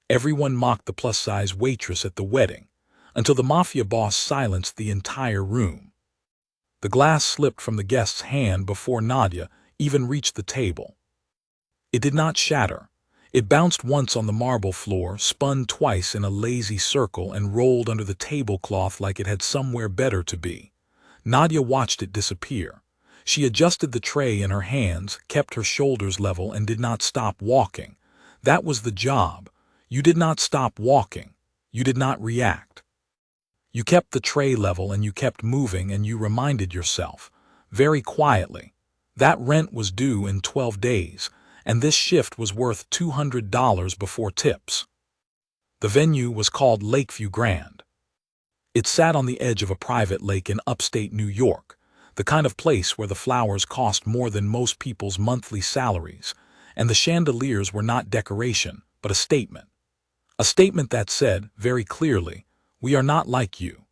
Everyone mocked the plus-size waitress at the wedding, until the Mafia boss silenced the entire room. The glass slipped from the guest's hand before Nadia even reached the table. It did not shatter. It bounced once on the marble floor, spun twice in a lazy circle, and rolled under the tablecloth like it had somewhere better to be. Nadia watched it disappear. She adjusted the tray in her hands, kept her shoulders level, and did not stop walking. That was the job. You did not stop walking. You did not react. You kept the tray level and you kept moving, and you reminded yourself, very quietly, that rent was due in 12 days, and this shift was worth $200 before tips. The venue was called Lakeview Grand. It sat on the edge of a private lake in upstate New York, the kind of place where the flowers cost more than most people's monthly salaries, and the chandeliers were not decoration, but a statement. A statement that said, very clearly, "We are not like you."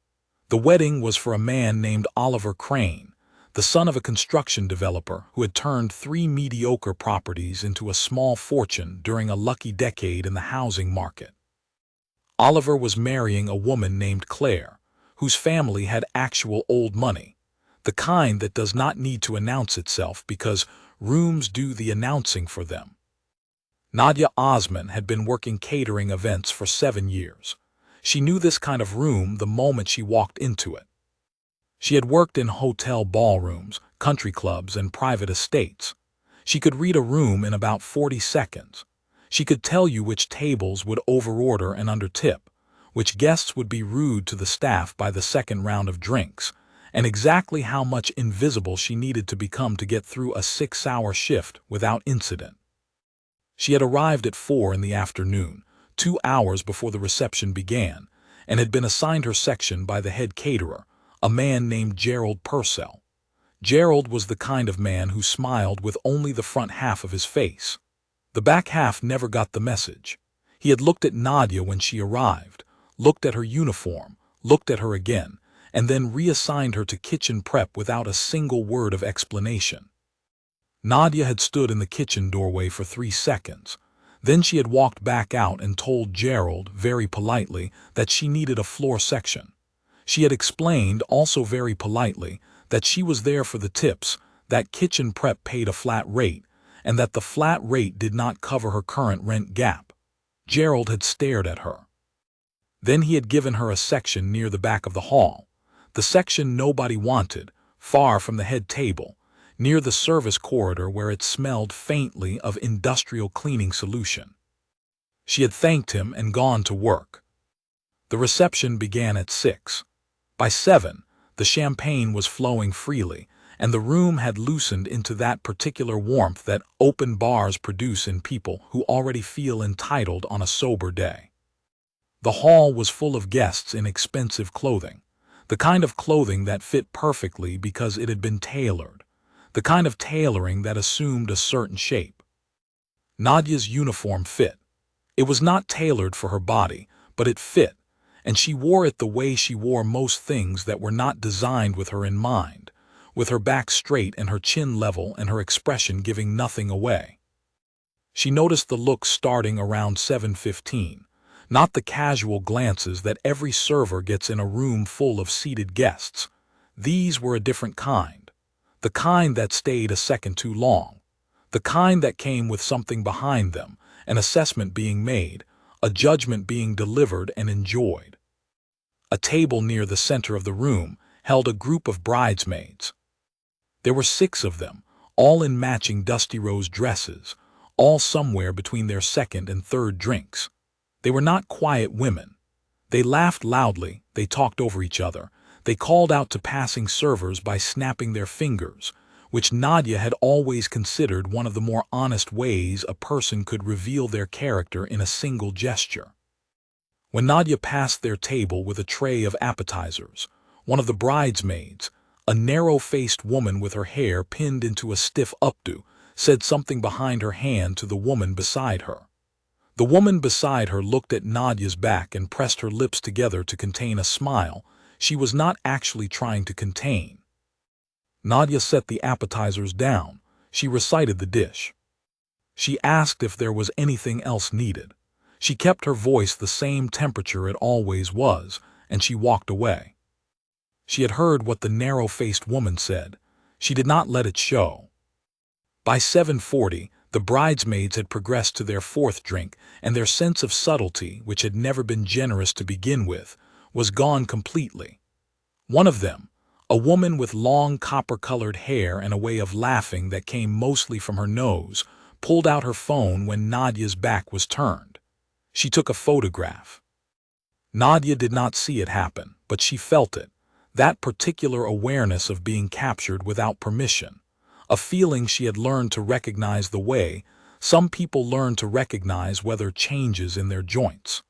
The wedding was for a man named Oliver Crane, the son of a construction developer who had turned 3 mediocre properties into a small fortune during a lucky decade in the housing market. Oliver was marrying a woman named Claire, whose family had actual old money, the kind that does not need to announce itself because rooms do the announcing for them. Nadia Osman had been working catering events for 7 years. She knew this kind of room the moment she walked into it. She had worked in hotel ballrooms, country clubs, and private estates. She could read a room in about 40 seconds. She could tell you which tables would overorder and undertip, which guests would be rude to the staff by the second round of drinks, and exactly how much invisible she needed to become to get through a 6-hour shift without incident. She had arrived at 4 in the afternoon, 2 hours before the reception began, and had been assigned her section by the head caterer, a man named Gerald Purcell. Gerald was the kind of man who smiled with only the front half of his face. The back half never got the message. He had looked at Nadia when she arrived, looked at her uniform, looked at her again, and then reassigned her to kitchen prep without a single word of explanation. Nadia had stood in the kitchen doorway for 3 seconds. Then she had walked back out and told Gerald, very politely, that she needed a floor section. She had explained, also very politely, that she was there for the tips, that kitchen prep paid a flat rate, and that the flat rate did not cover her current rent gap. Gerald had stared at her. Then he had given her a section near the back of the hall, the section nobody wanted, far from the head table, near the service corridor where it smelled faintly of industrial cleaning solution. She had thanked him and gone to work. The reception began at 6. By 7, the champagne was flowing freely, and the room had loosened into that particular warmth that open bars produce in people who already feel entitled on a sober day. The hall was full of guests in expensive clothing, the kind of clothing that fit perfectly because it had been tailored, the kind of tailoring that assumed a certain shape. Nadia's uniform fit. It was not tailored for her body, but it fit, and she wore it the way she wore most things that were not designed with her in mind, with her back straight and her chin level and her expression giving nothing away. She noticed the look starting around 7:15, not the casual glances that every server gets in a room full of seated guests. These were a different kind, the kind that stayed a second too long, the kind that came with something behind them, an assessment being made, a judgment being delivered and enjoyed. A table near the center of the room held a group of bridesmaids. There were 6 of them, all in matching dusty rose dresses, all somewhere between their second and third drinks. They were not quiet women. They laughed loudly, they talked over each other, they called out to passing servers by snapping their fingers, which Nadia had always considered one of the more honest ways a person could reveal their character in a single gesture. When Nadia passed their table with a tray of appetizers, one of the bridesmaids, a narrow-faced woman with her hair pinned into a stiff updo, said something behind her hand to the woman beside her. The woman beside her looked at Nadia's back and pressed her lips together to contain a smile she was not actually trying to contain. Nadia set the appetizers down. She recited the dish. She asked if there was anything else needed. She kept her voice the same temperature it always was, and she walked away. She had heard what the narrow-faced woman said. She did not let it show. By 7:40, the bridesmaids had progressed to their fourth drink, and their sense of subtlety, which had never been generous to begin with, was gone completely. One of them, a woman with long copper-colored hair and a way of laughing that came mostly from her nose, pulled out her phone when Nadia's back was turned. She took a photograph. Nadia did not see it happen, but she felt it, that particular awareness of being captured without permission, a feeling she had learned to recognize the way some people learn to recognize weather changes in their joints.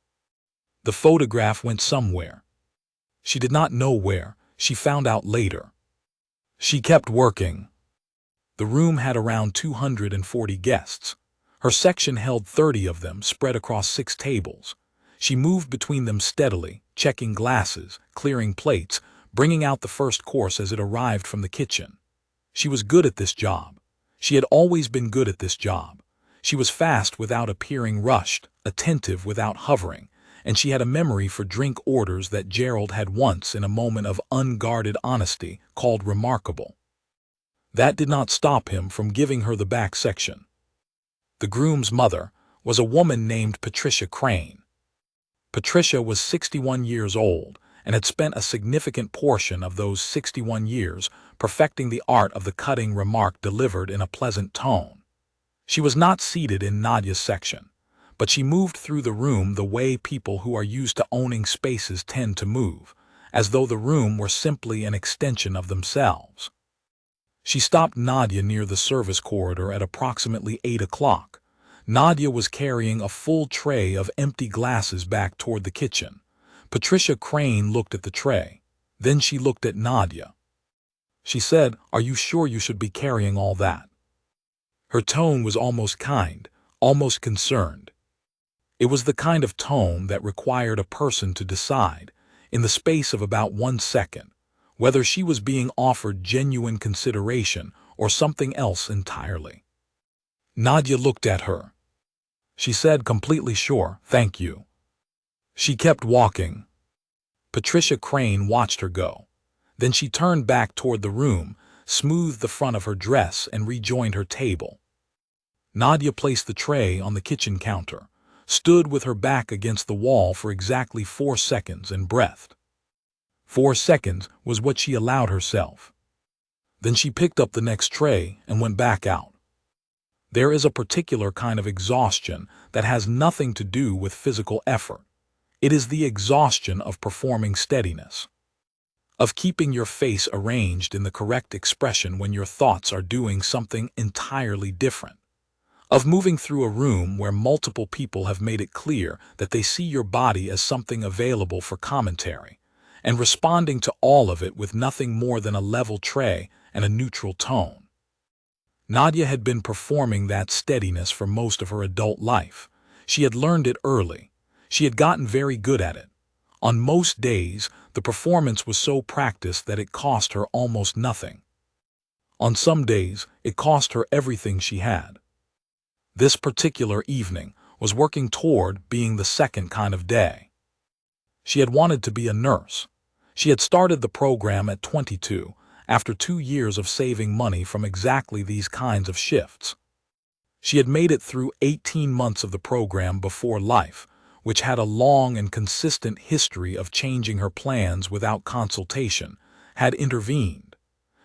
The photograph went somewhere. She did not know where. She found out later. She kept working. The room had around 240 guests. Her section held 30 of them spread across 6 tables. She moved between them steadily, checking glasses, clearing plates, bringing out the first course as it arrived from the kitchen. She was good at this job. She had always been good at this job. She was fast without appearing rushed, attentive without hovering, and she had a memory for drink orders that Gerald had once, in a moment of unguarded honesty, called remarkable. That did not stop him from giving her the back section. The groom's mother was a woman named Patricia Crane. Patricia was 61 years old and had spent a significant portion of those 61 years perfecting the art of the cutting remark delivered in a pleasant tone. She was not seated in Nadia's section, but she moved through the room the way people who are used to owning spaces tend to move, as though the room were simply an extension of themselves. She stopped Nadia near the service corridor at approximately 8 o'clock. Nadia was carrying a full tray of empty glasses back toward the kitchen. Patricia Crane looked at the tray. Then she looked at Nadia. She said, "Are you sure you should be carrying all that?" Her tone was almost kind, almost concerned. It was the kind of tone that required a person to decide, in the space of about 1 second, whether she was being offered genuine consideration or something else entirely. Nadia looked at her. She said, completely sure, "Thank you." She kept walking. Patricia Crane watched her go. Then she turned back toward the room, smoothed the front of her dress, and rejoined her table. Nadia placed the tray on the kitchen counter, stood with her back against the wall for exactly 4 seconds, and breathed. 4 seconds was what she allowed herself. Then she picked up the next tray and went back out. There is a particular kind of exhaustion that has nothing to do with physical effort. It is the exhaustion of performing steadiness, of keeping your face arranged in the correct expression when your thoughts are doing something entirely different, of moving through a room where multiple people have made it clear that they see your body as something available for commentary, and responding to all of it with nothing more than a level tray and a neutral tone. Nadia had been performing that steadiness for most of her adult life. She had learned it early. She had gotten very good at it. On most days, the performance was so practiced that it cost her almost nothing. On some days, it cost her everything she had. This particular evening was working toward being the second kind of day. She had wanted to be a nurse. She had started the program at 22, after 2 years of saving money from exactly these kinds of shifts. She had made it through 18 months of the program before life, which had a long and consistent history of changing her plans without consultation, had intervened.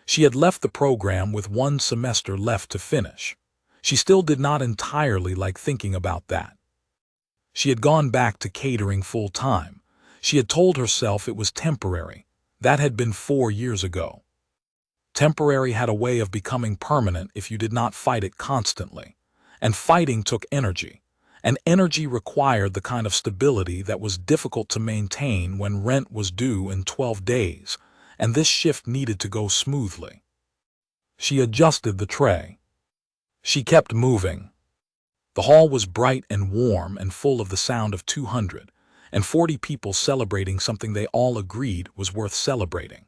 She had left the program with 1 semester left to finish. She still did not entirely like thinking about that. She had gone back to catering full-time. She had told herself it was temporary. That had been 4 years ago. Temporary had a way of becoming permanent if you did not fight it constantly. And fighting took energy. And energy required the kind of stability that was difficult to maintain when rent was due in 12 days, and this shift needed to go smoothly. She adjusted the tray. She kept moving. The hall was bright and warm and full of the sound of 240 people celebrating something they all agreed was worth celebrating.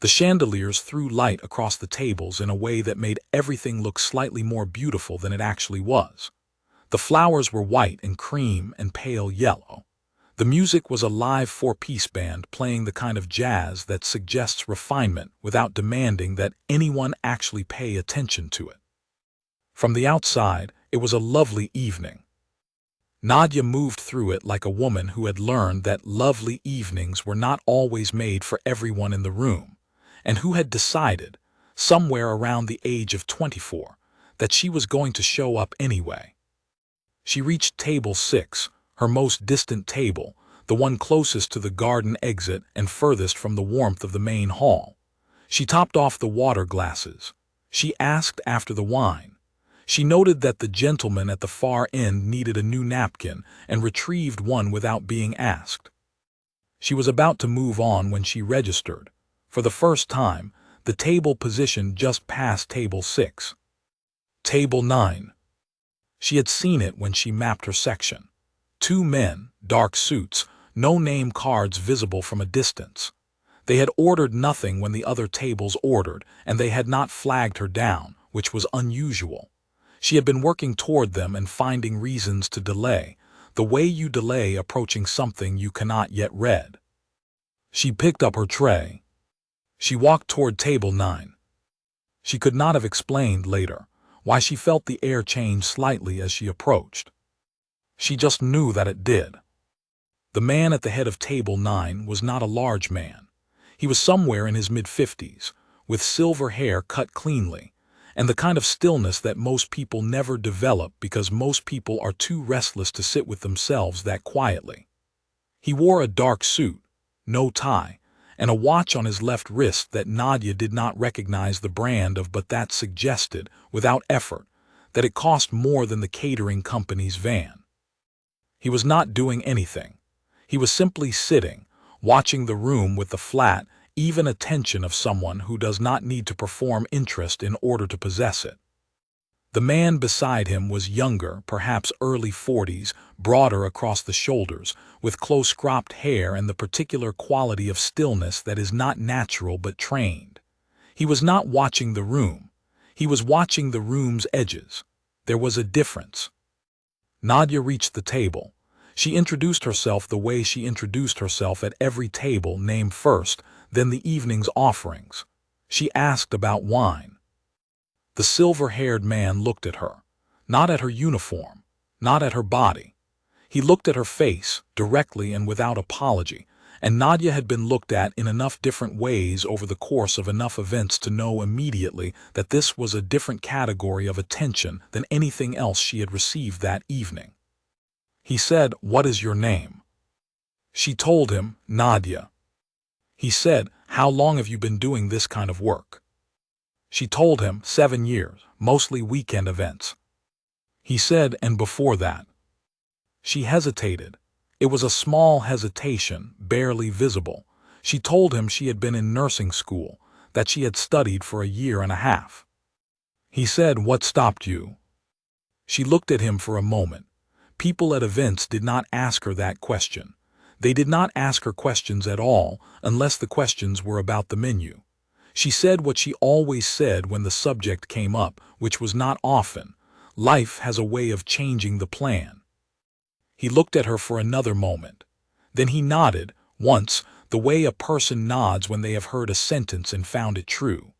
The chandeliers threw light across the tables in a way that made everything look slightly more beautiful than it actually was. The flowers were white and cream and pale yellow. The music was a live four-piece band playing the kind of jazz that suggests refinement without demanding that anyone actually pay attention to it. From the outside, it was a lovely evening. Nadia moved through it like a woman who had learned that lovely evenings were not always made for everyone in the room, and who had decided, somewhere around the age of 24, that she was going to show up anyway. She reached table 6, her most distant table, the one closest to the garden exit and furthest from the warmth of the main hall. She topped off the water glasses. She asked after the wine. She noted that the gentleman at the far end needed a new napkin and retrieved one without being asked. She was about to move on when she registered, for the first time, the table positioned just past table 6. Table 9. She had seen it when she mapped her section. 2 men, dark suits, no name cards visible from a distance. They had ordered nothing when the other tables ordered, and they had not flagged her down, which was unusual. She had been working toward them and finding reasons to delay, the way you delay approaching something you cannot yet read. She picked up her tray. She walked toward table 9. She could not have explained later why she felt the air change slightly as she approached. She just knew that it did. The man at the head of table 9 was not a large man. He was somewhere in his mid-50s, with silver hair cut cleanly, and the kind of stillness that most people never develop because most people are too restless to sit with themselves that quietly. He wore a dark suit, no tie, and a watch on his left wrist that Nadia did not recognize the brand of, but that suggested, without effort, that it cost more than the catering company's van. He was not doing anything. He was simply sitting, watching the room with the flat, even attention of someone who does not need to perform interest in order to possess it. The man beside him was younger, perhaps early 40s, broader across the shoulders, with close-cropped hair and the particular quality of stillness that is not natural but trained. He was not watching the room. He was watching the room's edges. There was a difference. Nadia reached the table. She introduced herself the way she introduced herself at every table, name first, then the evening's offerings. She asked about wine. The silver-haired man looked at her, not at her uniform, not at her body. He looked at her face, directly and without apology, and Nadia had been looked at in enough different ways over the course of enough events to know immediately that this was a different category of attention than anything else she had received that evening. He said, "What is your name?" She told him, "Nadia." He said, "How long have you been doing this kind of work?" She told him, 7 years, mostly weekend events. He said, "And before that?" She hesitated. It was a small hesitation, barely visible. She told him she had been in nursing school, that she had studied for a year and a half. He said, "What stopped you?" She looked at him for a moment. People at events did not ask her that question. They did not ask her questions at all, unless the questions were about the menu. She said what she always said when the subject came up, which was not often. Life has a way of changing the plan. He looked at her for another moment. Then he nodded, once, the way a person nods when they have heard a sentence and found it true.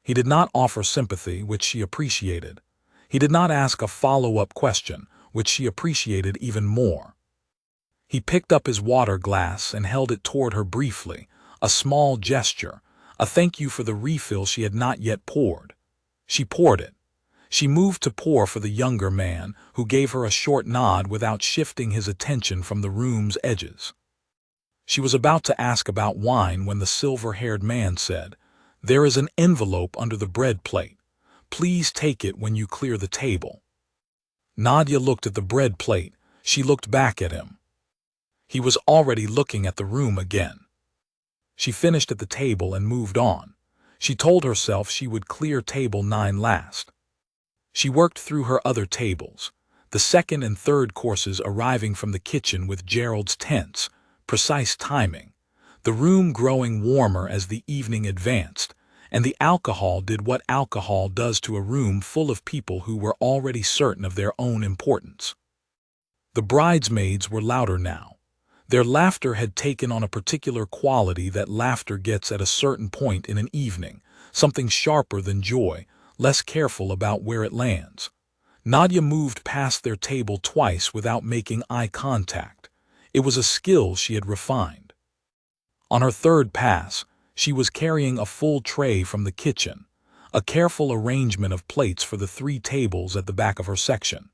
He did not offer sympathy, which she appreciated. He did not ask a follow-up question, which she appreciated even more. He picked up his water glass and held it toward her briefly, a small gesture, a thank you for the refill she had not yet poured. She poured it. She moved to pour for the younger man, who gave her a short nod without shifting his attention from the room's edges. She was about to ask about wine when the silver-haired man said, "There is an envelope under the bread plate. Please take it when you clear the table." Nadia looked at the bread plate. She looked back at him. He was already looking at the room again. She finished at the table and moved on. She told herself she would clear table 9 last. She worked through her other tables, the second and third courses arriving from the kitchen with Gerald's tense, precise timing, the room growing warmer as the evening advanced, and the alcohol did what alcohol does to a room full of people who were already certain of their own importance. The bridesmaids were louder now. Their laughter had taken on a particular quality that laughter gets at a certain point in an evening, something sharper than joy, less careful about where it lands. Nadia moved past their table twice without making eye contact. It was a skill she had refined. On her third pass, she was carrying a full tray from the kitchen, a careful arrangement of plates for the 3 tables at the back of her section.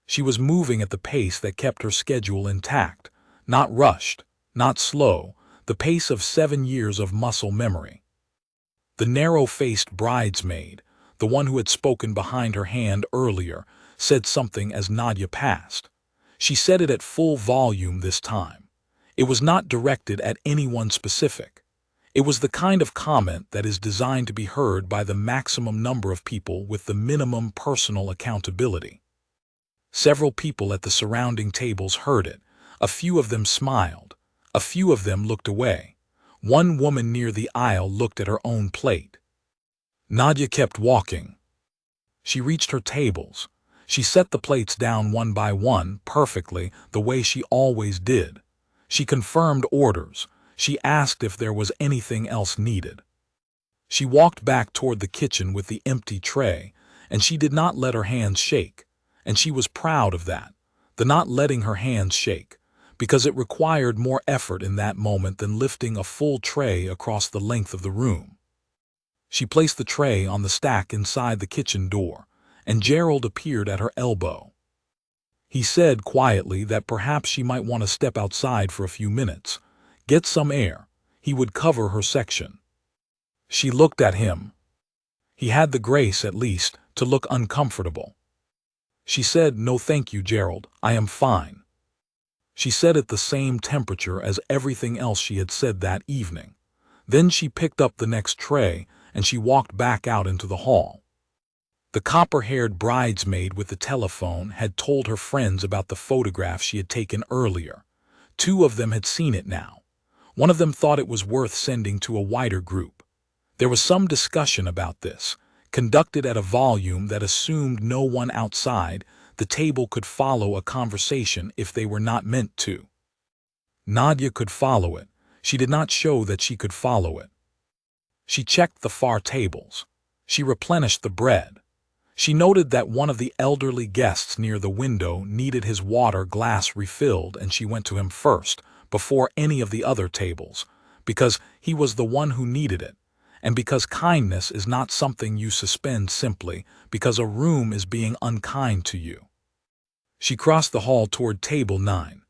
She was moving at the pace that kept her schedule intact, not rushed, not slow, the pace of 7 years of muscle memory. The narrow-faced bridesmaid, the one who had spoken behind her hand earlier, said something as Nadia passed. She said it at full volume this time. It was not directed at anyone specific. It was the kind of comment that is designed to be heard by the maximum number of people with the minimum personal accountability. Several people at the surrounding tables heard it. A few of them smiled. A few of them looked away. One woman near the aisle looked at her own plate. Nadia kept walking. She reached her tables. She set the plates down one by one, perfectly, the way she always did. She confirmed orders. She asked if there was anything else needed. She walked back toward the kitchen with the empty tray, and she did not let her hands shake. And she was proud of that, the not letting her hands shake, because it required more effort in that moment than lifting a full tray across the length of the room. She placed the tray on the stack inside the kitchen door, and Gerald appeared at her elbow. He said quietly that perhaps she might want to step outside for a few minutes, get some air. He would cover her section. She looked at him. He had the grace, at least, to look uncomfortable. She said, "No thank you, Gerald, I am fine." She said it the same temperature as everything else she had said that evening. Then she picked up the next tray, and she walked back out into the hall. The copper-haired bridesmaid with the telephone had told her friends about the photograph she had taken earlier. 2 of them had seen it now. One of them thought it was worth sending to a wider group. There was some discussion about this, conducted at a volume that assumed no one outside the table could follow a conversation if they were not meant to. Nadia could follow it. She did not show that she could follow it. She checked the far tables. She replenished the bread. She noted that one of the elderly guests near the window needed his water glass refilled, and she went to him first, before any of the other tables, because he was the one who needed it, and because kindness is not something you suspend simply because a room is being unkind to you. She crossed the hall toward table 9.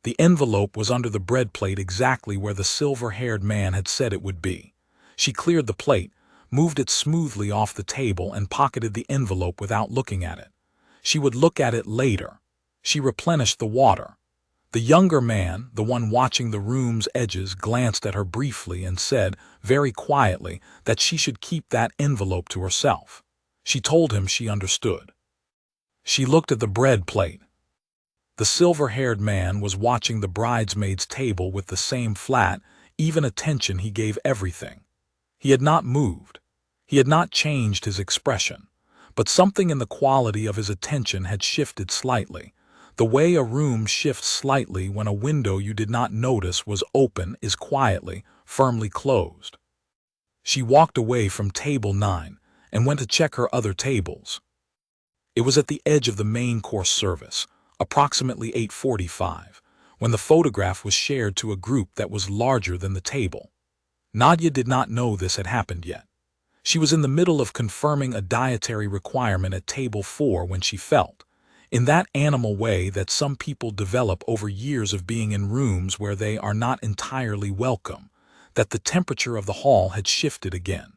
The envelope was under the bread plate exactly where the silver-haired man had said it would be. She cleared the plate, moved it smoothly off the table, and pocketed the envelope without looking at it. She would look at it later. She replenished the water. The younger man, the one watching the room's edges, glanced at her briefly and said, very quietly, that she should keep that envelope to herself. She told him she understood. She looked at the bread plate. The silver-haired man was watching the bridesmaid's table with the same flat, even attention he gave everything. He had not moved. He had not changed his expression, but something in the quality of his attention had shifted slightly. The way a room shifts slightly when a window you did not notice was open is quietly, firmly closed. She walked away from table 9 and went to check her other tables. It was at the edge of the main course service, approximately 8:45, when the photograph was shared to a group that was larger than the table. Nadia did not know this had happened yet. She was in the middle of confirming a dietary requirement at table 4 when she felt, in that animal way that some people develop over years of being in rooms where they are not entirely welcome, that the temperature of the hall had shifted again.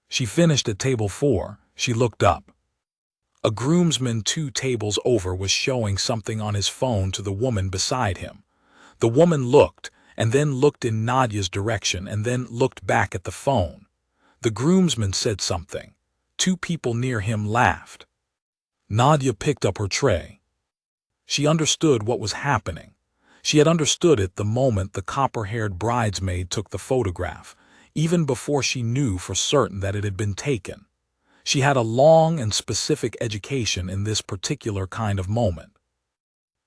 She finished at table 4. She looked up. A groomsman 2 tables over was showing something on his phone to the woman beside him. The woman looked, and then looked in Nadia's direction, and then looked back at the phone. The groomsman said something. 2 people near him laughed. Nadia picked up her tray. She understood what was happening. She had understood it the moment the copper-haired bridesmaid took the photograph, even before she knew for certain that it had been taken. She had a long and specific education in this particular kind of moment.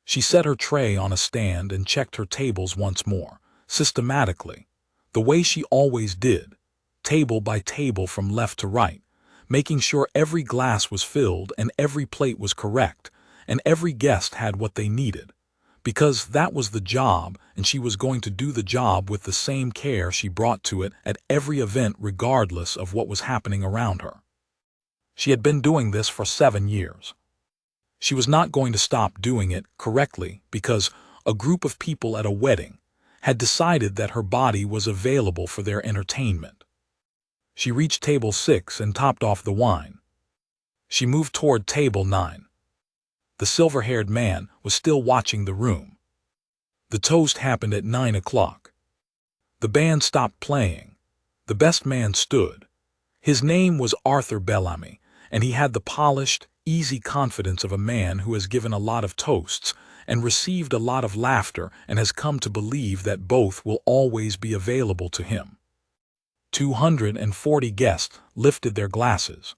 She set her tray on a stand and checked her tables once more, systematically, the way she always did, table by table from left to right, making sure every glass was filled and every plate was correct, and every guest had what they needed. Because that was the job, and she was going to do the job with the same care she brought to it at every event regardless of what was happening around her. She had been doing this for 7 years. She was not going to stop doing it correctly because a group of people at a wedding had decided that her body was available for their entertainment. She reached table 6 and topped off the wine. She moved toward table 9. The silver-haired man was still watching the room. The toast happened at 9 o'clock. The band stopped playing. The best man stood. His name was Arthur Bellamy, and he had the polished, easy confidence of a man who has given a lot of toasts and received a lot of laughter and has come to believe that both will always be available to him. 240 guests lifted their glasses.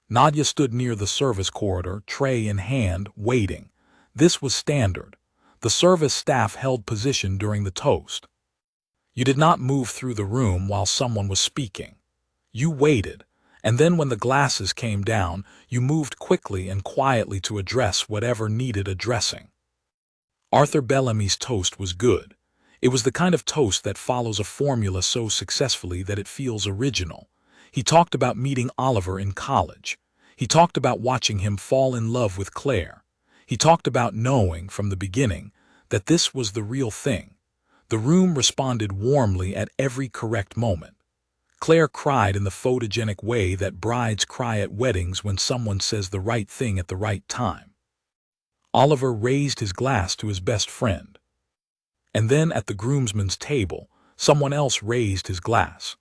Nadia stood near the service corridor, tray in hand, waiting. This was standard. The service staff held position during the toast. You did not move through the room while someone was speaking. You waited, and then when the glasses came down, you moved quickly and quietly to address whatever needed addressing. Arthur Bellamy's toast was good. It was the kind of toast that follows a formula so successfully that it feels original. He talked about meeting Oliver in college. He talked about watching him fall in love with Claire. He talked about knowing from the beginning that this was the real thing. The room responded warmly at every correct moment. Claire cried in the photogenic way that brides cry at weddings when someone says the right thing at the right time. Oliver raised his glass to his best friend. And then at the groomsman's table, someone else raised his glass.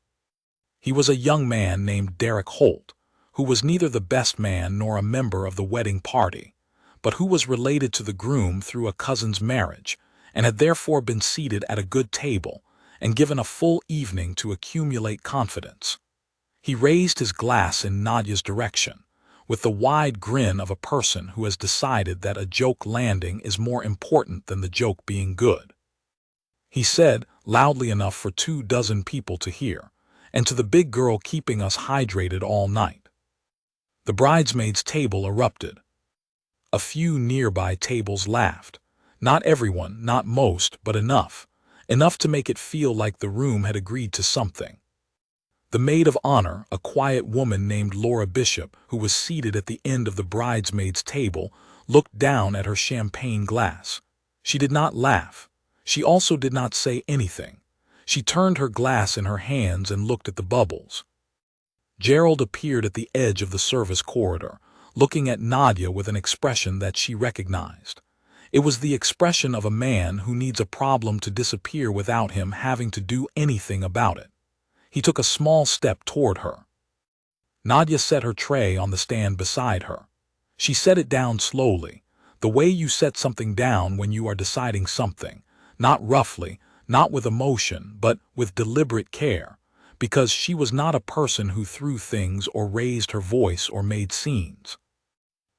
He was a young man named Derek Holt, who was neither the best man nor a member of the wedding party, but who was related to the groom through a cousin's marriage, and had therefore been seated at a good table and given a full evening to accumulate confidence. He raised his glass in Nadia's direction, with the wide grin of a person who has decided that a joke landing is more important than the joke being good. He said, loudly enough for 24 people to hear, and to the big girl keeping us hydrated all night. The bridesmaids' table erupted. A few nearby tables laughed. Not everyone, not most, but enough. Enough to make it feel like the room had agreed to something. The maid of honor, a quiet woman named Laura Bishop, who was seated at the end of the bridesmaids' table, looked down at her champagne glass. She did not laugh. She also did not say anything. She turned her glass in her hands and looked at the bubbles. Gerald appeared at the edge of the service corridor, looking at Nadia with an expression that she recognized. It was the expression of a man who needs a problem to disappear without him having to do anything about it. He took a small step toward her. Nadia set her tray on the stand beside her. She set it down slowly, the way you set something down when you are deciding something, not roughly, not with emotion, but with deliberate care, because she was not a person who threw things or raised her voice or made scenes.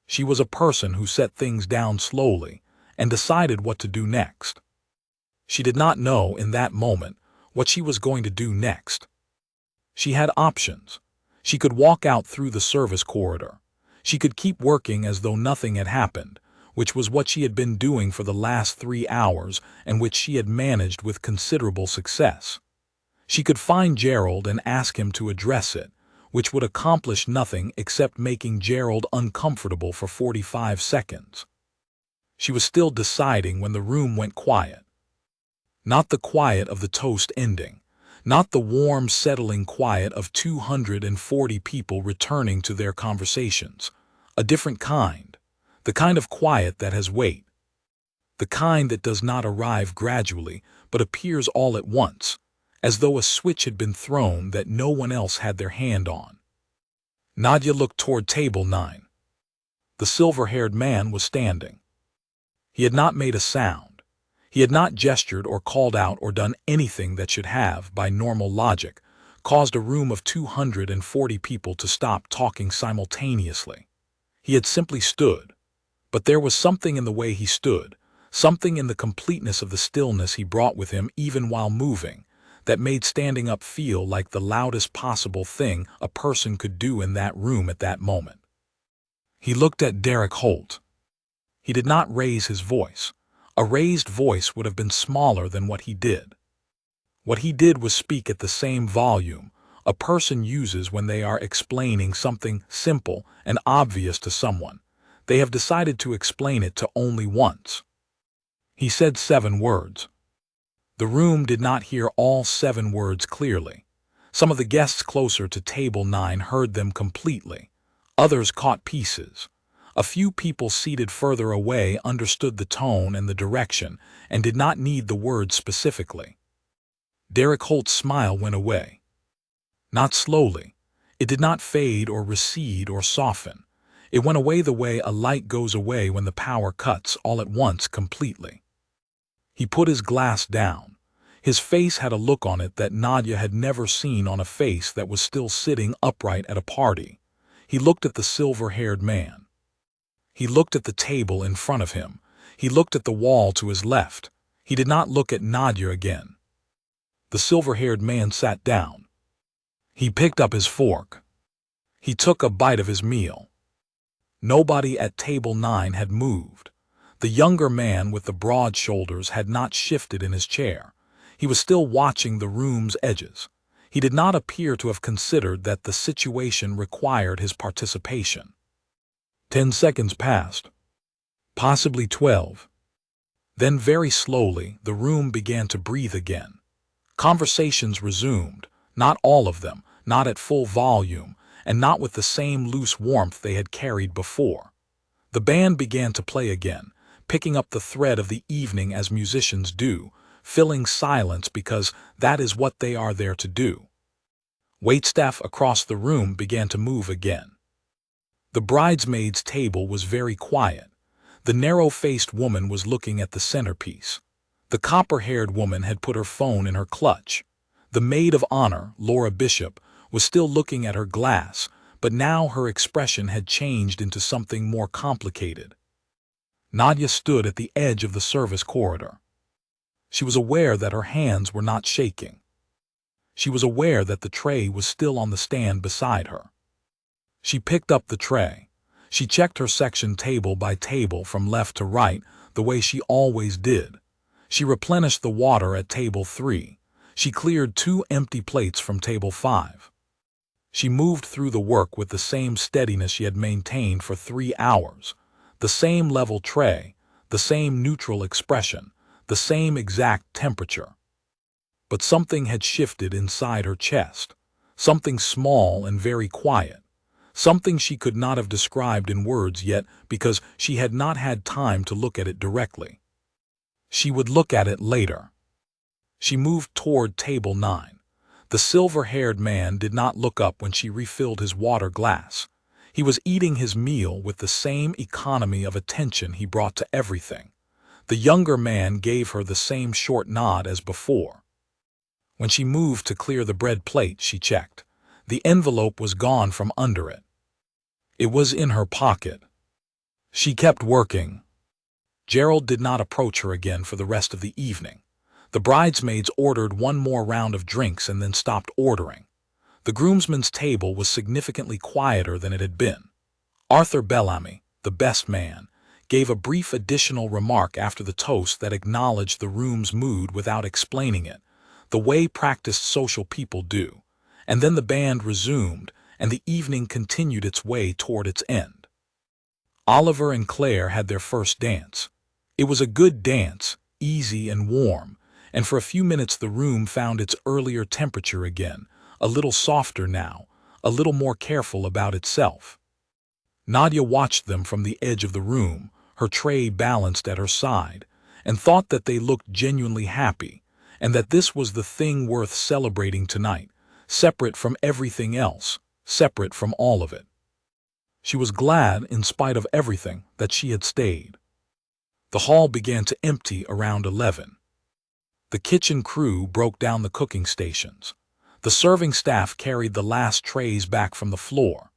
She was a person who set things down slowly and decided what to do next. She did not know in that moment what she was going to do next. She had options. She could walk out through the service corridor. She could keep working as though nothing had happened, which was what she had been doing for the last 3 hours and which she had managed with considerable success. She could find Gerald and ask him to address it, which would accomplish nothing except making Gerald uncomfortable for 45 seconds. She was still deciding when the room went quiet. Not the quiet of the toast ending, not the warm, settling quiet of 240 people returning to their conversations. A different kind. The kind of quiet that has weight. The kind that does not arrive gradually, but appears all at once, as though a switch had been thrown that no one else had their hand on. Nadia looked toward table 9. The silver-haired man was standing. He had not made a sound. He had not gestured or called out or done anything that should have, by normal logic, caused a room of 240 people to stop talking simultaneously. He had simply stood, but there was something in the way he stood, something in the completeness of the stillness he brought with him even while moving, that made standing up feel like the loudest possible thing a person could do in that room at that moment. He looked at Derek Holt. He did not raise his voice. A raised voice would have been smaller than what he did. What he did was speak at the same volume a person uses when they are explaining something simple and obvious to someone. They have decided to explain it to only once. He said 7 words. The room did not hear all 7 words clearly. Some of the guests closer to table 9 heard them completely. Others caught pieces. A few people seated further away understood the tone and the direction and did not need the words specifically. Derek Holt's smile went away. Not slowly. It did not fade or recede or soften. It went away the way a light goes away when the power cuts all at once completely. He put his glass down. His face had a look on it that Nadia had never seen on a face that was still sitting upright at a party. He looked at the silver-haired man. He looked at the table in front of him. He looked at the wall to his left. He did not look at Nadia again. The silver-haired man sat down. He picked up his fork. He took a bite of his meal. Nobody at table 9 had moved. The younger man with the broad shoulders had not shifted in his chair. He was still watching the room's edges. He did not appear to have considered that the situation required his participation. 10 seconds passed. Possibly 12. Then very slowly the room began to breathe again. Conversations resumed, not all of them, not at full volume, and not with the same loose warmth they had carried before. The band began to play again, picking up the thread of the evening as musicians do, filling silence because that is what they are there to do. Waitstaff across the room began to move again. The bridesmaid's table was very quiet. The narrow-faced woman was looking at the centerpiece. The copper-haired woman had put her phone in her clutch. The maid of honor, Laura Bishop, was still looking at her glass, but now her expression had changed into something more complicated. Nadia stood at the edge of the service corridor. She was aware that her hands were not shaking. She was aware that the tray was still on the stand beside her. She picked up the tray. She checked her section table by table from left to right, the way she always did. She replenished the water at table 3. She cleared 2 empty plates from table 5. She moved through the work with the same steadiness she had maintained for 3 hours. The same level tray, the same neutral expression, the same exact temperature. But something had shifted inside her chest, something small and very quiet, something she could not have described in words yet because she had not had time to look at it directly. She would look at it later. She moved toward table 9. The silver-haired man did not look up when she refilled his water glass. He was eating his meal with the same economy of attention he brought to everything. The younger man gave her the same short nod as before. When she moved to clear the bread plate, she checked. The envelope was gone from under it. It was in her pocket. She kept working. Gerald did not approach her again for the rest of the evening. The bridesmaids ordered one more round of drinks and then stopped ordering. The groomsmen's table was significantly quieter than it had been. Arthur Bellamy, the best man, gave a brief additional remark after the toast that acknowledged the room's mood without explaining it, the way practiced social people do, and then the band resumed and the evening continued its way toward its end. Oliver and Claire had their first dance. It was a good dance, easy and warm, and for a few minutes the room found its earlier temperature again, a little softer now, a little more careful about itself. Nadia watched them from the edge of the room, her tray balanced at her side, and thought that they looked genuinely happy, and that this was the thing worth celebrating tonight, separate from everything else, separate from all of it. She was glad, in spite of everything, that she had stayed. The hall began to empty around 11. The kitchen crew broke down the cooking stations. The serving staff carried the last trays back from the floor.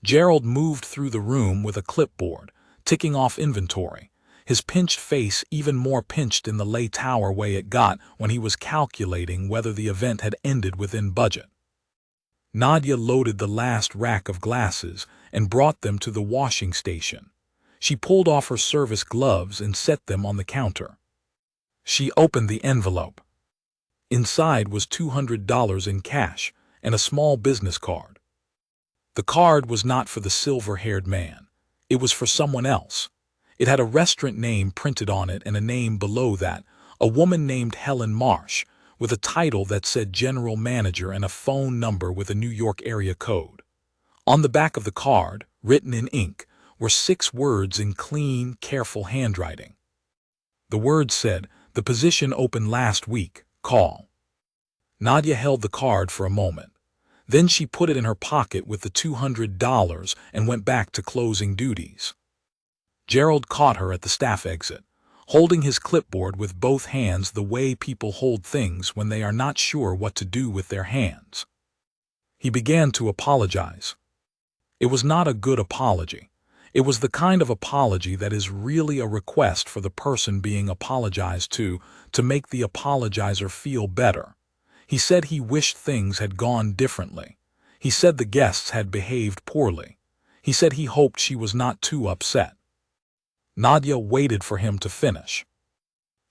Gerald moved through the room with a clipboard, ticking off inventory, his pinched face even more pinched in the lay tower way it got when he was calculating whether the event had ended within budget. Nadia loaded the last rack of glasses and brought them to the washing station. She pulled off her service gloves and set them on the counter. She opened the envelope. Inside was $200 in cash and a small business card. The card was not for the silver-haired man. It was for someone else. It had a restaurant name printed on it and a name below that, a woman named Helen Marsh, with a title that said General Manager and a phone number with a New York area code. On the back of the card, written in ink, were 6 words in clean, careful handwriting. The words said, "The position opened last week. Call." Nadia held the card for a moment. Then she put it in her pocket with the $200 and went back to closing duties. Gerald caught her at the staff exit, holding his clipboard with both hands the way people hold things when they are not sure what to do with their hands. He began to apologize. It was not a good apology. It was the kind of apology that is really a request for the person being apologized to make the apologizer feel better. He said he wished things had gone differently. He said the guests had behaved poorly. He said he hoped she was not too upset. Nadia waited for him to finish.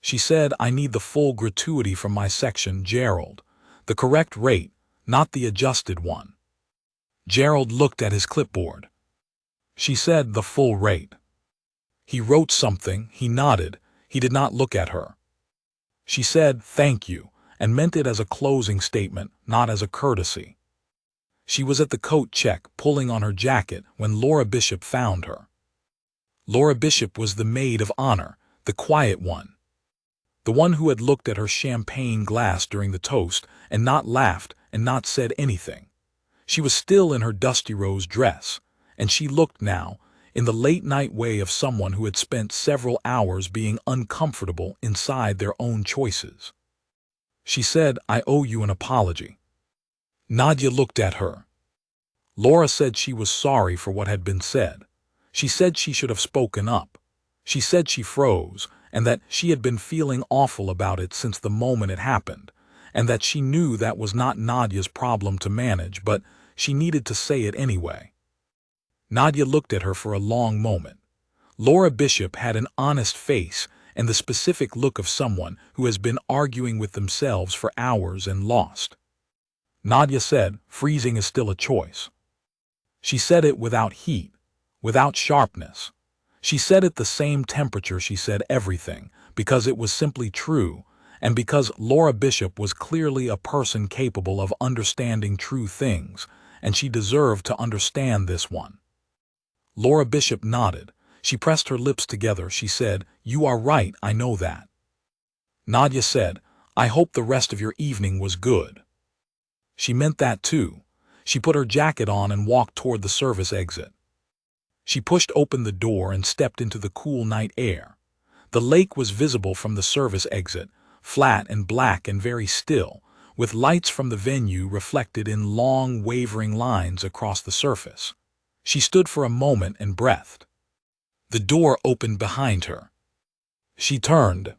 She said, "I need the full gratuity from my section, Gerald. The correct rate, not the adjusted one." Gerald looked at his clipboard. She said, "The full rate." He wrote something, he nodded, he did not look at her. She said, "Thank you," and meant it as a closing statement, not as a courtesy. She was at the coat check, pulling on her jacket, when Laura Bishop found her. Laura Bishop was the maid of honor, the quiet one. The one who had looked at her champagne glass during the toast and not laughed and not said anything. She was still in her dusty rose dress, and she looked now, in the late-night way of someone who had spent several hours being uncomfortable inside their own choices. She said, "I owe you an apology." Nadia looked at her. Laura said she was sorry for what had been said. She said she should have spoken up. She said she froze, and that she had been feeling awful about it since the moment it happened, and that she knew that was not Nadia's problem to manage, but she needed to say it anyway. Nadia looked at her for a long moment. Laura Bishop had an honest face and the specific look of someone who has been arguing with themselves for hours and lost. Nadia said, "Freezing is still a choice." She said it without heat, without sharpness. She said at the same temperature she said everything, because it was simply true, and because Laura Bishop was clearly a person capable of understanding true things, and she deserved to understand this one. Laura Bishop nodded. She pressed her lips together. She said, "You are right, I know that." Nadia said, "I hope the rest of your evening was good." She meant that too. She put her jacket on and walked toward the service exit. She pushed open the door and stepped into the cool night air. The lake was visible from the service exit, flat and black and very still, with lights from the venue reflected in long, wavering lines across the surface. She stood for a moment and breathed. The door opened behind her. She turned.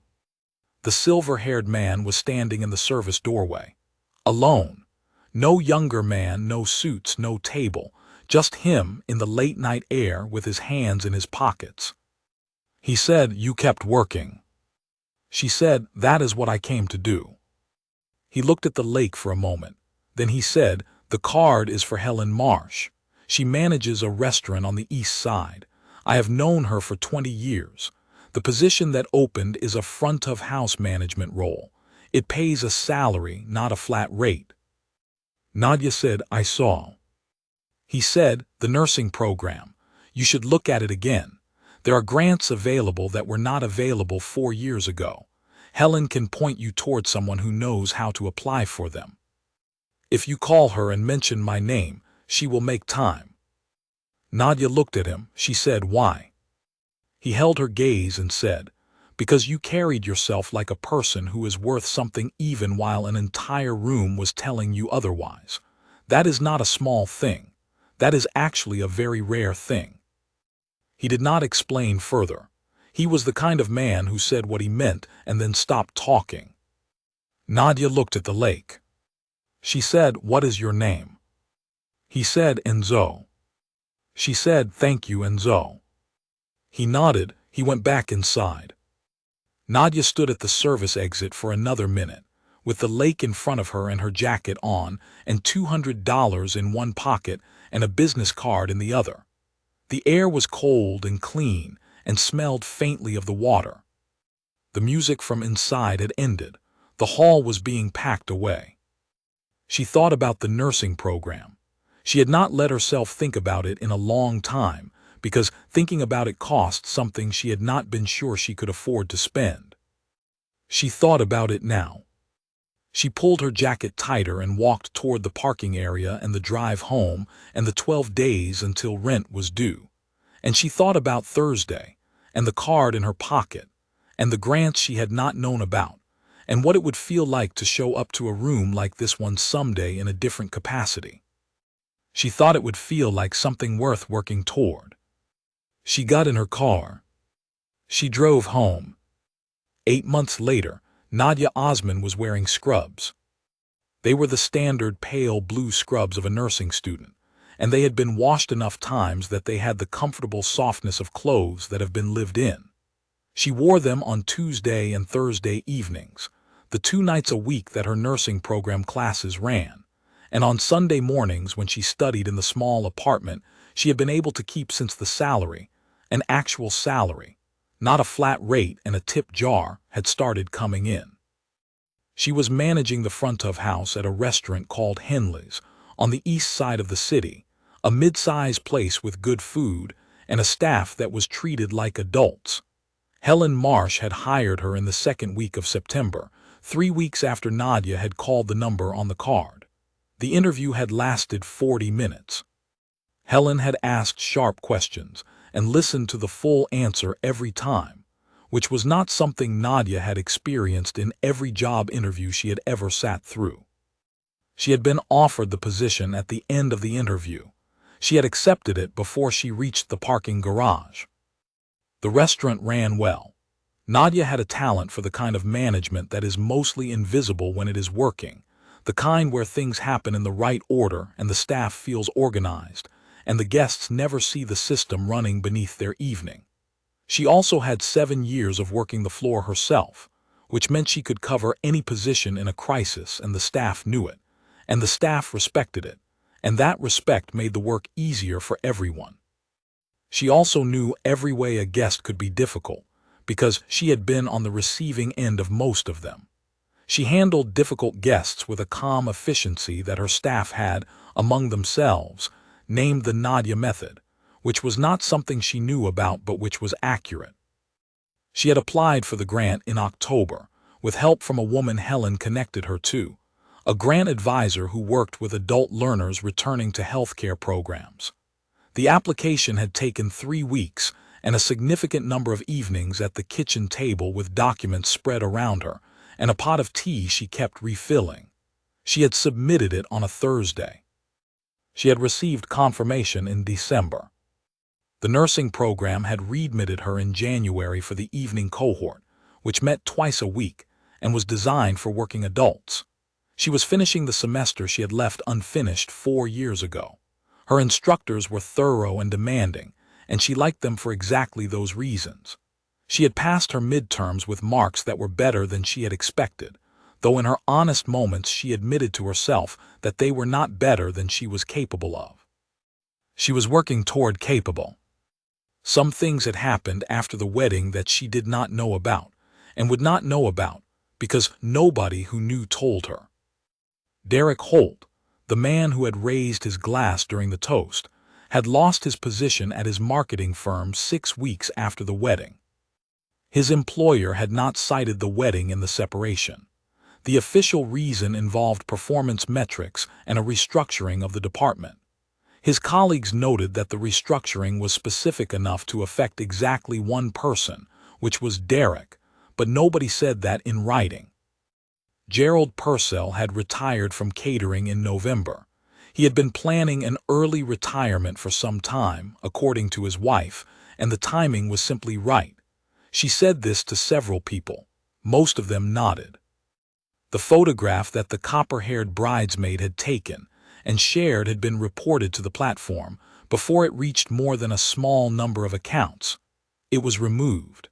The silver-haired man was standing in the service doorway. Alone. No younger man, no suits, no table. Just him in the late-night air with his hands in his pockets. He said, "You kept working." She said, "That is what I came to do." He looked at the lake for a moment. Then he said, "The card is for Helen Marsh. She manages a restaurant on the east side. I have known her for 20 years. The position that opened is a front-of-house management role. It pays a salary, not a flat rate." Nadia said, "I saw." He said, "The nursing program. You should look at it again. There are grants available that were not available 4 years ago. Helen can point you toward someone who knows how to apply for them. If you call her and mention my name, she will make time." Nadia looked at him. She said, "Why?" He held her gaze and said, because you carried yourself like a person who is worth something even while an entire room was telling you otherwise. That is not a small thing. That is actually a very rare thing. He did not explain further. He was the kind of man who said what he meant and then stopped talking. Nadia looked at the lake. She said, "What is your name?" He said, "Enzo." She said, "Thank you, Enzo." He nodded. He went back inside. Nadia stood at the service exit for another minute, with the lake in front of her and her jacket on, and $200 in one pocket and a business card in the other. The air was cold and clean and smelled faintly of the water. The music from inside had ended. The hall was being packed away. She thought about the nursing program. She had not let herself think about it in a long time, because thinking about it cost something she had not been sure she could afford to spend. She thought about it now. She pulled her jacket tighter and walked toward the parking area and the drive home and the 12 days until rent was due. And she thought about Thursday, and the card in her pocket, and the grants she had not known about, and what it would feel like to show up to a room like this one someday in a different capacity. She thought it would feel like something worth working toward. She got in her car. She drove home. 8 months later, Nadia Osman was wearing scrubs. They were the standard pale blue scrubs of a nursing student, and they had been washed enough times that they had the comfortable softness of clothes that have been lived in. She wore them on Tuesday and Thursday evenings, the 2 nights a week that her nursing program classes ran, and on Sunday mornings when she studied in the small apartment she had been able to keep since the salary, an actual salary, not a flat rate and a tip jar, had started coming in. She was managing the front of house at a restaurant called Henley's on the east side of the city, a mid-sized place with good food and a staff that was treated like adults. Helen Marsh had hired her in the second week of September, 3 weeks after Nadia had called the number on the card. The interview had lasted 40 minutes. Helen had asked sharp questions and listened to the full answer every time, which was not something Nadia had experienced in every job interview she had ever sat through. She had been offered the position at the end of the interview. She had accepted it before she reached the parking garage. The restaurant ran well. Nadia had a talent for the kind of management that is mostly invisible when it is working, the kind where things happen in the right order and the staff feels organized, and the guests never see the system running beneath their evening. She also had 7 years of working the floor herself, which meant she could cover any position in a crisis, and the staff knew it, and the staff respected it, and that respect made the work easier for everyone. She also knew every way a guest could be difficult, because she had been on the receiving end of most of them. She handled difficult guests with a calm efficiency that her staff had, among themselves, named the Nadia method, which was not something she knew about but which was accurate. She had applied for the grant in October, with help from a woman Helen connected her to, a grant advisor who worked with adult learners returning to healthcare programs. The application had taken 3 weeks and a significant number of evenings at the kitchen table with documents spread around her and a pot of tea she kept refilling. She had submitted it on a Thursday. She had received confirmation in December. The nursing program had readmitted her in January for the evening cohort, which met twice a week and was designed for working adults. She was finishing the semester she had left unfinished 4 years ago. Her instructors were thorough and demanding, and she liked them for exactly those reasons. She had passed her midterms with marks that were better than she had expected, though in her honest moments she admitted to herself that they were not better than she was capable of. She was working toward capable. Some things had happened after the wedding that she did not know about, and would not know about, because nobody who knew told her. Derek Holt, the man who had raised his glass during the toast, had lost his position at his marketing firm 6 weeks after the wedding. His employer had not cited the wedding in the separation. The official reason involved performance metrics and a restructuring of the department. His colleagues noted that the restructuring was specific enough to affect exactly one person, which was Derek, but nobody said that in writing. Gerald Purcell had retired from catering in November. He had been planning an early retirement for some time, according to his wife, and the timing was simply right. She said this to several people. Most of them nodded. The photograph that the copper-haired bridesmaid had taken and shared had been reported to the platform before it reached more than a small number of accounts. It was removed.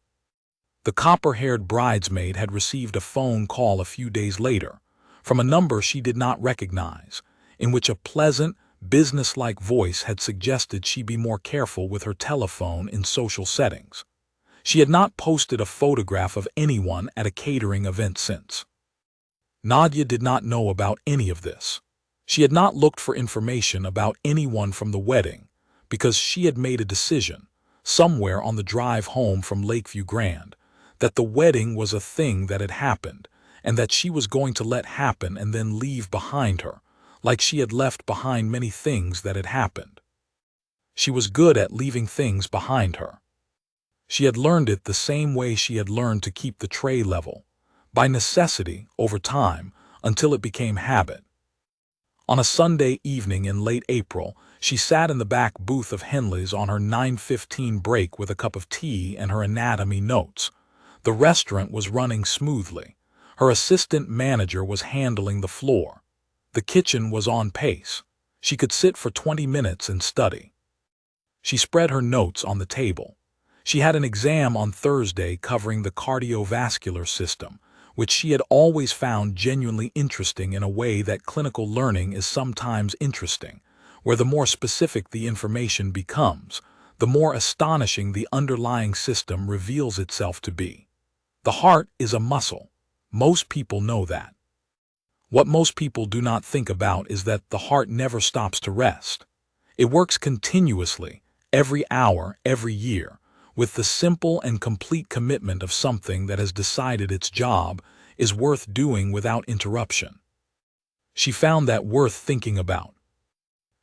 The copper-haired bridesmaid had received a phone call a few days later from a number she did not recognize, in which a pleasant, businesslike voice had suggested she be more careful with her telephone in social settings. She had not posted a photograph of anyone at a catering event since. Nadia did not know about any of this. She had not looked for information about anyone from the wedding because she had made a decision, somewhere on the drive home from Lakeview Grand, that the wedding was a thing that had happened and that she was going to let happen and then leave behind her, like she had left behind many things that had happened. She was good at leaving things behind her. She had learned it the same way she had learned to keep the tray level, by necessity over time until it became habit. On a Sunday evening in late April, she sat in the back booth of Henley's on her 9:15 break with a cup of tea and her anatomy notes. The restaurant was running smoothly. Her assistant manager was handling the floor. The kitchen was on pace. She could sit for 20 minutes and study. She spread her notes on the table. She had an exam on Thursday covering the cardiovascular system, which she had always found genuinely interesting in a way that clinical learning is sometimes interesting, where the more specific the information becomes, the more astonishing the underlying system reveals itself to be. The heart is a muscle. Most people know that. What most people do not think about is that the heart never stops to rest. It works continuously, every hour, every year, with the simple and complete commitment of something that has decided its job is worth doing without interruption. She found that worth thinking about.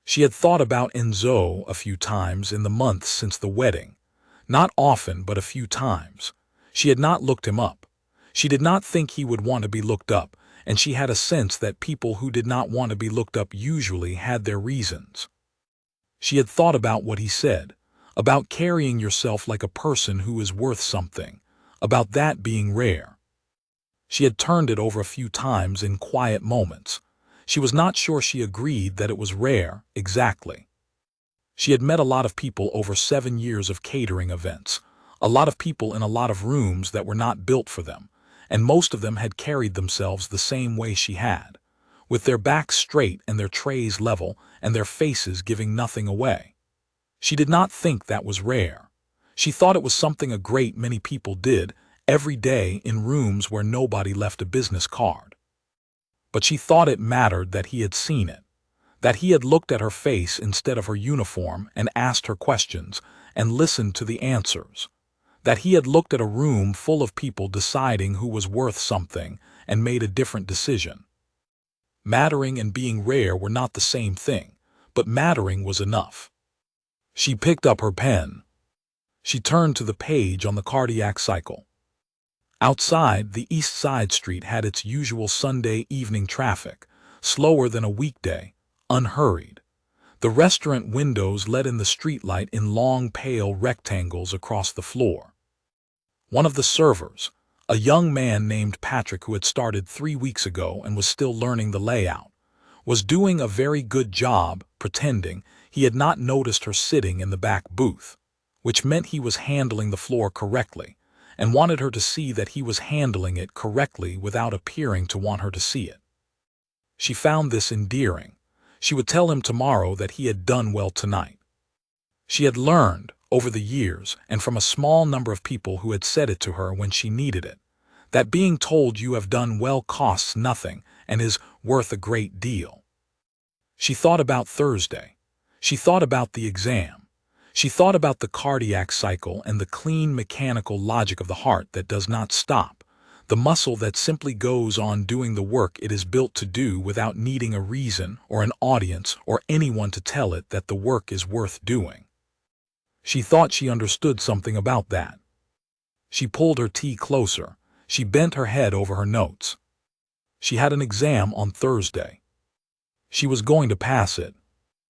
She had thought about Enzo a few times in the months since the wedding. Not often, but a few times. She had not looked him up. She did not think he would want to be looked up, and she had a sense that people who did not want to be looked up usually had their reasons. She had thought about what he said, about carrying yourself like a person who is worth something, about that being rare. She had turned it over a few times in quiet moments. She was not sure she agreed that it was rare, exactly. She had met a lot of people over 7 years of catering events, a lot of people in a lot of rooms that were not built for them, and most of them had carried themselves the same way she had, with their backs straight and their trays level and their faces giving nothing away. She did not think that was rare. She thought it was something a great many people did every day in rooms where nobody left a business card. But she thought it mattered that he had seen it, that he had looked at her face instead of her uniform and asked her questions and listened to the answers, that he had looked at a room full of people deciding who was worth something and made a different decision. Mattering and being rare were not the same thing, but mattering was enough. She picked up her pen. She turned to the page on the cardiac cycle. Outside, the East Side Street had its usual Sunday evening traffic, slower than a weekday, unhurried. The restaurant windows let in the streetlight in long, pale rectangles across the floor. One of the servers, a young man named Patrick who had started 3 weeks ago and was still learning the layout, was doing a very good job pretending he had not noticed her sitting in the back booth, which meant he was handling the floor correctly and wanted her to see that he was handling it correctly without appearing to want her to see it. She found this endearing. She would tell him tomorrow that he had done well tonight. She had learned, over the years, and from a small number of people who had said it to her when she needed it, that being told you have done well costs nothing and is worth a great deal. She thought about Thursday. She thought about the exam. She thought about the cardiac cycle and the clean mechanical logic of the heart that does not stop, the muscle that simply goes on doing the work it is built to do without needing a reason or an audience or anyone to tell it that the work is worth doing. She thought she understood something about that. She pulled her tea closer, She bent her head over her notes. She had an exam on Thursday. She was going to pass it,